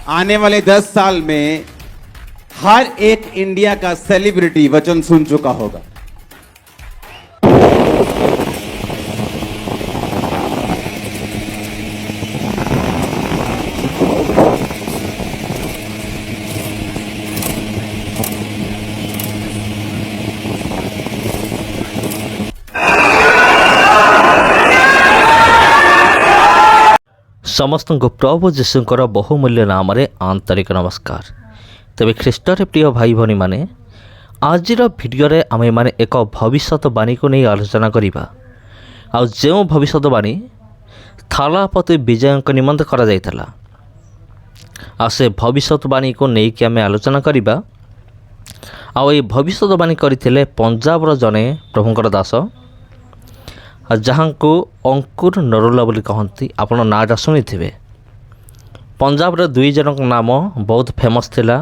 आने वाले 10 साल में हर एक इंडिया का सेलिब्रिटी वचन सुन चुका होगा। समस्त प्रभु जीशुंकर बहुमूल्य नाम आंतरिक नमस्कार। तेरे ख्रीष्टर प्रिय भाई भाई माने आज भिडियो आम मैंने एक भविष्यवाणी को नहीं आलोचना करवा। जो भविष्यवाणी थालापति विजय निमंत करा जायतला से भविष्यवाणी को लेकिन आम आलोचना करवा। आई भविष्यवाणी करते पंजाबर जने प्रभुंकर दास जहाँ को अंकुर नरोला बोली कहती। आपण नाटा शुणी थे। पंजाब रे दुई जन नाम बहुत फेमस थिला।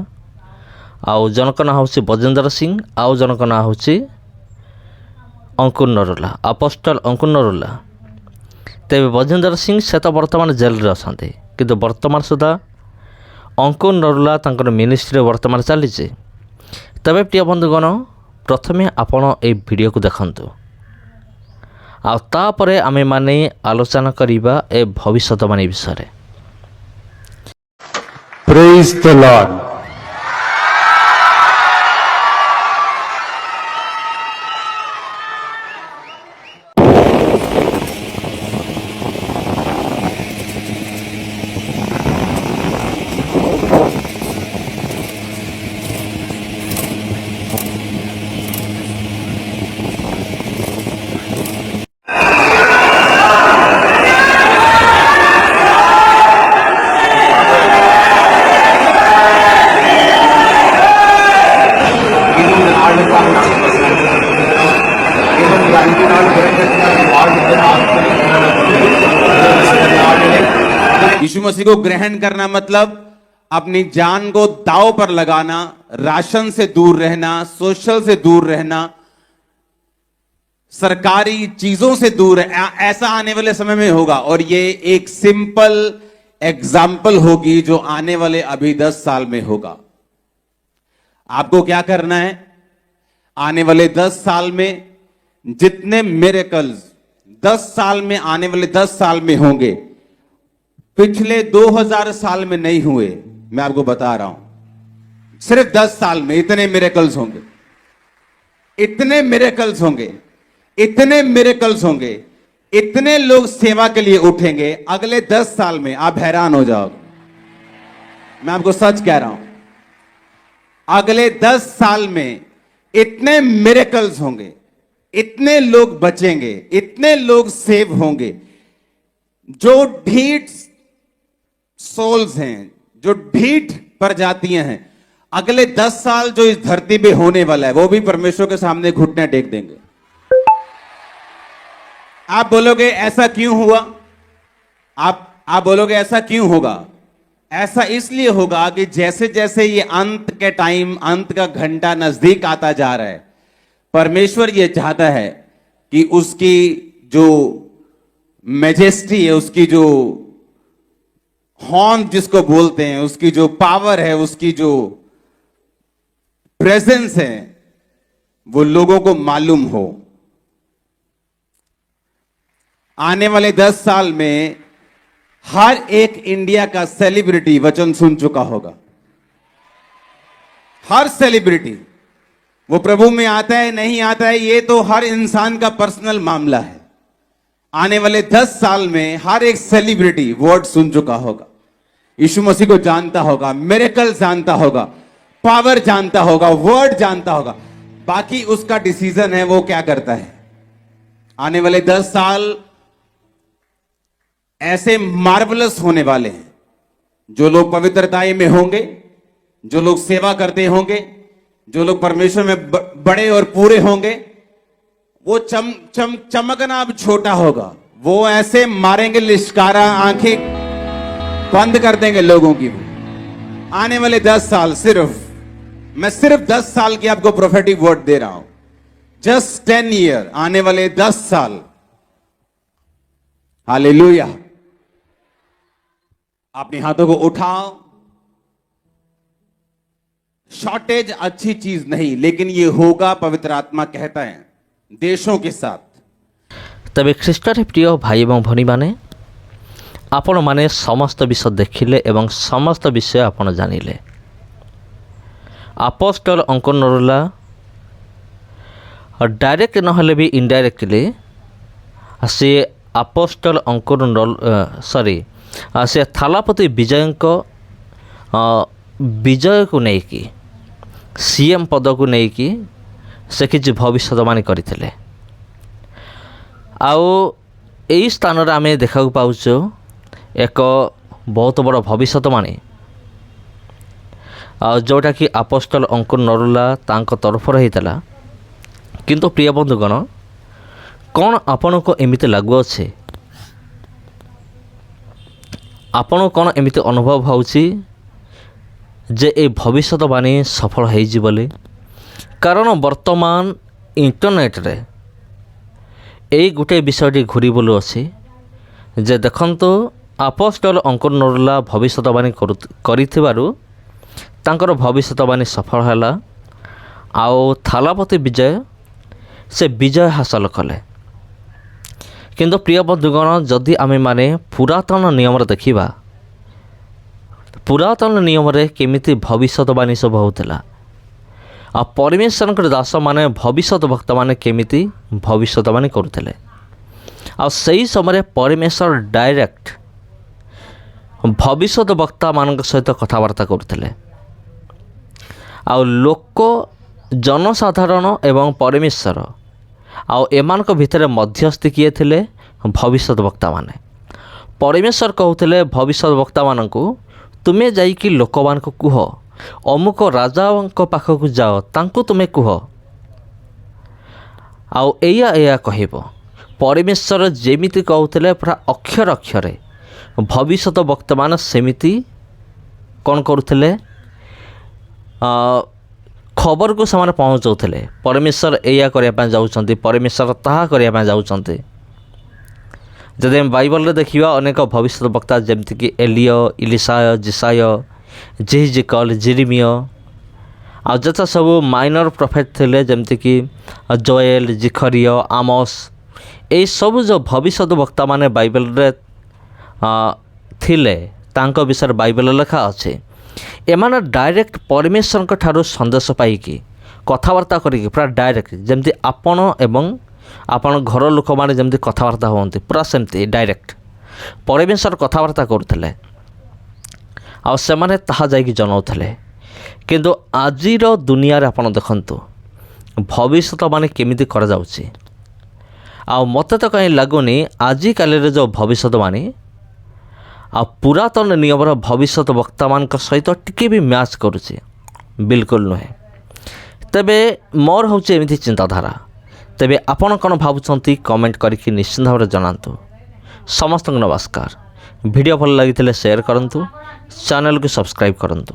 आउ जनक ना हूँ बजेंद्र सिंह, आउ जनक ना हूँ अंकुर नरोला, अपोस्टल अंकुर नरोला। तेरे बजेंद्र सिंह से तो बर्तमान जेल रे अछंती, किंतु वर्तमान सुधा अंकुर नरोला तांकर मिनिस्ट्री वर्तमान चली। तबे प्रिय बंधुगण प्रथमे आपण ए वीडियो को देखंतु तापरे आमे माने आलोचना करिबा ए भविष्यवाणी विषय। Praise the Lord. Yeshu Masih को ग्रहण करना मतलब अपनी जान को दांव पर लगाना, राशन से दूर रहना, सोशल से दूर रहना, सरकारी चीजों से दूर ऐसा आने वाले समय में होगा। और ये एक सिंपल एग्जाम्पल होगी जो आने वाले अभी 10 साल में होगा। आपको क्या करना है? आने वाले 10 साल में जितने मिरेकल्स 10 साल में आने वाले 10 साल में होंगे, पिछले 2000 साल में नहीं हुए। मैं आपको बता रहा हूं, सिर्फ 10 साल में इतने मिरेकल्स होंगे, इतने मिरेकल्स होंगे, इतने मिरेकल्स होंगे, इतने लोग सेवा के लिए उठेंगे। अगले 10 साल में आप हैरान हो जाओगे। मैं आपको सच कह रहा हूं, अगले 10 साल में इतने मिरेकल्स होंगे, इतने लोग बचेंगे, इतने लोग सेव होंगे। जो ढीठ सोल्स हैं, जो ढीठ प्रजातियां हैं, अगले 10 साल जो इस धरती पे होने वाला है, वो भी परमेश्वर के सामने घुटने टेक देंगे। आप बोलोगे ऐसा क्यों हुआ? आप बोलोगे ऐसा क्यों होगा? ऐसा इसलिए होगा कि जैसे जैसे ये अंत के टाइम, अंत का घंटा नजदीक आता जा रहा है, परमेश्वर ये चाहता है कि उसकी जो मैजेस्टी है, उसकी जो हॉर्न जिसको बोलते हैं, उसकी जो पावर है, उसकी जो प्रेजेंस है, वो लोगों को मालूम हो। आने वाले 10 साल में हर एक इंडिया का सेलिब्रिटी वचन सुन चुका होगा। हर सेलिब्रिटी, वो प्रभु में आता है नहीं आता है, ये तो हर इंसान का पर्सनल मामला है। आने वाले 10 साल में हर एक सेलिब्रिटी वर्ड सुन चुका होगा, यीशु मसीह को जानता होगा, मिरेकल जानता होगा, पावर जानता होगा, वर्ड जानता होगा। बाकी उसका डिसीजन है वो क्या करता है। आने वाले 10 साल ऐसे मार्वलस होने वाले हैं। जो लोग पवित्रताई में होंगे, जो लोग सेवा करते होंगे, जो लोग परमेश्वर में बड़े और पूरे होंगे, वो चमकना अब छोटा होगा। वो ऐसे मारेंगे लिश्कारा, आंखें बंद कर देंगे लोगों की। आने वाले 10 साल मैं सिर्फ 10 साल की आपको प्रोफेटिक वर्ड दे रहा हूं। जस्ट 10 ईयर, आने वाले 10 साल। हालेलुया। अपने हाथों को उठाओ, शॉर्टेज अच्छी चीज नहीं, लेकिन ये होगा, पवित्र आत्मा कहता है, देशों के साथ। ତେବେ ଖ୍ରୀଷ୍ଟରେ ପ୍ରିୟ ଭାଇ ଏବଂ ଭଉଣୀମାନେ, ଆପଣମାନେ ସମସ୍ତ ବିଷୟ ଦେଖିଲେ ଏବଂ ସମସ୍ତ ବିଷୟ ଆପଣ ଜାଣିଲେ। ଆପୋଷ୍ଟଲ ଅଙ୍କନ ନରୁଲା ଡାଇରେକ୍ଟ ନହେଲେ ବି ଇନଡାଇରେକ୍ଟଲି ସେ ଆପୋଷ୍ଟଲ ଅଙ୍କନ ସେ ଥାଲାପତି ବିଜୟଙ୍କ ବିଜୟକୁ ନେଇକି ସିଏମ୍ ପଦକୁ ନେଇକି ସେ କିଛି ଭବିଷ୍ୟତବାଣୀ କରିଥିଲେ। ଆଉ ଏହି ସ୍ଥାନରେ ଆମେ ଦେଖିବାକୁ ପାଉଛୁ ଏକ ବହୁତ ବଡ଼ ଭବିଷ୍ୟତବାଣୀ, ଆଉ ଯେଉଁଟାକି ଆପୋଷ୍ଟଲ ଅଙ୍କନ ନରୁଲା ତାଙ୍କ ତରଫରୁ ହେଇଥିଲା। କିନ୍ତୁ ପ୍ରିୟ ବନ୍ଧୁଗଣ, କ'ଣ ଆପଣଙ୍କୁ ଏମିତି ଲାଗୁଅଛି, ଆପଣଙ୍କୁ କ'ଣ ଏମିତି ଅନୁଭବ ହେଉଛି ଯେ ଏ ଭବିଷ୍ୟତବାଣୀ ସଫଳ ହେଇଛି ବୋଲି? କାରଣ ବର୍ତ୍ତମାନ ଇଣ୍ଟରନେଟ୍ରେ ଏଇ ଗୋଟିଏ ବିଷୟଟି ଘୁରି ବୁଲୁଅଛି ଯେ ଦେଖନ୍ତୁ, ଆପୋଷ୍ଟଲ ଅଙ୍କନ ନରୁଲା ଭବିଷ୍ୟତବାଣୀ କରିଥିବାରୁ ତାଙ୍କର ଭବିଷ୍ୟତବାଣୀ ସଫଳ ହେଲା, ଆଉ ଥାଲାପତି ବିଜୟ ସେ ବିଜୟ ହାସଲ କଲେ। କିନ୍ତୁ ପ୍ରିୟ ବନ୍ଧୁଗଣ, ଯଦି ଆମେମାନେ ପୁରାତନ ନିୟମରେ ଦେଖିବା, ପୁରାତନ ନିୟମରେ କେମିତି ଭବିଷ୍ୟତବାଣୀ ସବୁ ହେଉଥିଲା, ଆଉ ପରମେଶ୍ୱରଙ୍କର ଦାସମାନେ ଭବିଷ୍ୟତ ବକ୍ତାମାନେ କେମିତି ଭବିଷ୍ୟତବାଣୀ କରୁଥିଲେ, ଆଉ ସେହି ସମୟରେ ପରମେଶ୍ୱର ଡାଇରେକ୍ଟ ଭବିଷ୍ୟତ ବକ୍ତାମାନଙ୍କ ସହିତ କଥାବାର୍ତ୍ତା କରୁଥିଲେ। ଆଉ ଲୋକ, ଜନସାଧାରଣ ଏବଂ ପରମେଶ୍ୱର, ଆଉ ଏମାନଙ୍କ ଭିତରେ ମଧ୍ୟସ୍ଥି କିଏ ଥିଲେ? ଭବିଷ୍ୟତ ବକ୍ତାମାନେ। ପରମେଶ୍ୱର କହୁଥିଲେ ଭବିଷ୍ୟତ ବକ୍ତାମାନଙ୍କୁ, ତୁମେ ଯାଇକି ଲୋକମାନଙ୍କୁ କୁହ, ଅମୁକ ରାଜାଙ୍କ ପାଖକୁ ଯାଅ, ତାଙ୍କୁ ତୁମେ କୁହ, ଆଉ ଏଇଆ କହିବ। ପରମେଶ୍ୱର ଯେମିତି କହୁଥିଲେ ପୁରା ଅକ୍ଷର ଅକ୍ଷରେ ଭବିଷ୍ୟତ ବକ୍ତାମାନେ ସେମିତି କ'ଣ କରୁଥିଲେ? ଖବରକୁ ସେମାନେ ପହଞ୍ଚାଉଥିଲେ। ପରମେଶ୍ୱର ଏଇଆ କରିବା ପାଇଁ ଯାଉଛନ୍ତି, ପରମେଶ୍ୱର ତାହା କରିବା ପାଇଁ ଯାଉଛନ୍ତି। ଯଦି ଆମେ ବାଇବଲରେ ଦେଖିବା, ଅନେକ ଭବିଷ୍ୟତ ବକ୍ତା ଯେମିତିକି ଏଲିୟ, ଇଲିଶାୟ, ଜିସାୟ, ଜେହିଜିକଲ, ଜେରିମିୟ, ଆଉ ଯେତେ ସବୁ ମାଇନର ପ୍ରଫେଟ୍ ଥିଲେ ଯେମିତିକି ଜୋଏଲ, ଜିଖରିୟ, ଆମୋସ, ଏଇସବୁ ଯେଉଁ ଭବିଷ୍ୟତ ବକ୍ତାମାନେ ବାଇବଲରେ ଥିଲେ, ତାଙ୍କ ବିଷୟରେ ବାଇବଲରେ ଲେଖା ଅଛି। ଏମାନେ ଡାଇରେକ୍ଟ ପରମେଶ୍ୱରଙ୍କ ଠାରୁ ସନ୍ଦେଶ ପାଇକି କଥାବାର୍ତ୍ତା କରିକି ପୁରା ଡାଇରେକ୍ଟ, ଯେମିତି ଆପଣ ଏବଂ ଆପଣ ଘର ଲୋକମାନେ ଯେମିତି କଥାବାର୍ତ୍ତା ହୁଅନ୍ତି, ପୁରା ସେମିତି ଡାଇରେକ୍ଟ ପରମେଶ୍ୱର କଥାବାର୍ତ୍ତା କରୁଥିଲେ, ଆଉ ସେମାନେ ତାହା ଯାଇକି ଜଣାଉଥିଲେ। କିନ୍ତୁ ଆଜିର ଦୁନିଆରେ ଆପଣ ଦେଖନ୍ତୁ ଭବିଷ୍ୟତବାଣୀ କେମିତି କରାଯାଉଛି। ଆଉ ମୋତେ ତ କାହିଁ ଲାଗୁନି ଆଜିକାଲିର ଯେଉଁ ଭବିଷ୍ୟତବାଣୀ ଆଉ ପୁରାତନ ନିୟମର ଭବିଷ୍ୟତ ବକ୍ତାମାନଙ୍କ ସହିତ ଟିକେ ବି ମ୍ୟାଚ୍ କରୁଛି, ବିଲକୁଲ ନୁହେଁ। ତେବେ ମୋର ହେଉଛି ଏମିତି ଚିନ୍ତାଧାରା। ତେବେ ଆପଣ କ'ଣ ଭାବୁଛନ୍ତି କମେଣ୍ଟ କରିକି ନିଶ୍ଚିନ୍ତ ଭାବରେ ଜଣାନ୍ତୁ। ସମସ୍ତଙ୍କୁ ନମସ୍କାର। ଭିଡ଼ିଓ ଭଲ ଲାଗିଥିଲେ ସେୟାର କରନ୍ତୁ, ଚ୍ୟାନେଲକୁ ସବସ୍କ୍ରାଇବ୍ କରନ୍ତୁ।